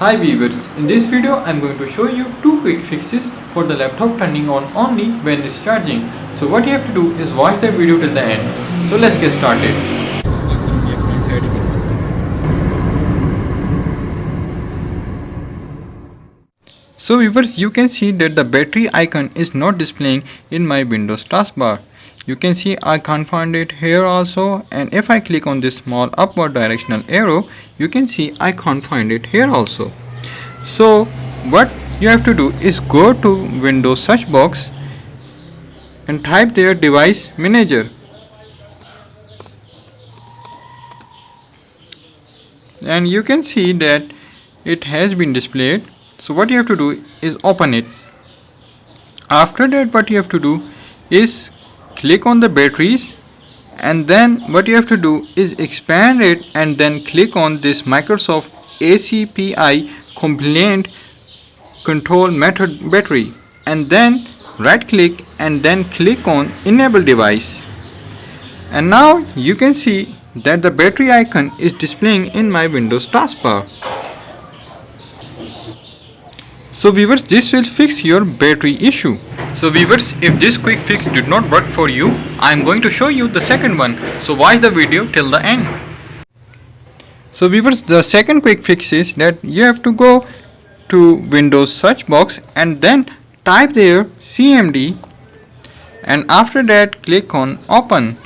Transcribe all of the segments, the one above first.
Hi viewers, in this video I am going to show you two quick fixes for the laptop turning on only when it's charging. So what you have to do is watch the video till the end. So let's get started. So viewers, you can see that the battery icon is not displaying in my Windows taskbar. You can see I can't find it here also, and if I click on this small upward directional arrow, you can see I can't find it here also. So what you have to do is go to Windows search box and type there device manager, and you can see that it has been displayed. So what you have to do is open it. After that, what you have to do is click on the batteries, and then what you have to do is expand it and then click on this Microsoft ACPI compliant control method battery, and then right click and then click on enable device, and now you can see that the battery icon is displaying in my Windows taskbar. So viewers, this will fix your battery issue. So viewers, if this quick fix did not work for you, I am going to show you the second one. So watch the video till the end. So viewers, the second quick fix is that you have to go to Windows search box and then type there CMD, and after that click on open,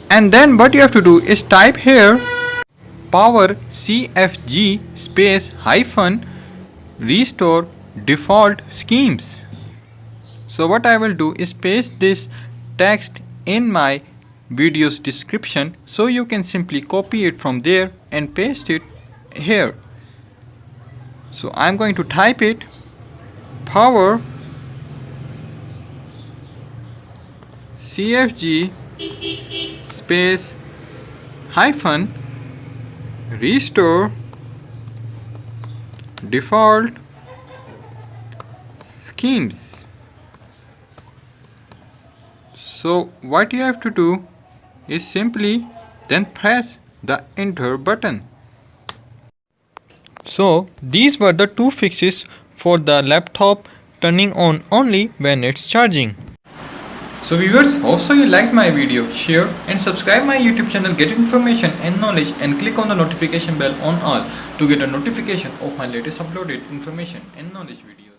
and then what you have to do is type here powercfg space hyphen restore default schemes. So what I will do is paste this text in my video's description, so you can simply copy it from there and paste it here. So I'm going to type it power cfg space hyphen restore default schemes. So what you have to do is simply then press the enter button. So these were the two fixes for the laptop turning on only when it's charging. So viewers, also you liked my video, share and subscribe my YouTube channel, get information and knowledge, and click on the notification bell on all to get a notification of my latest uploaded information and knowledge video.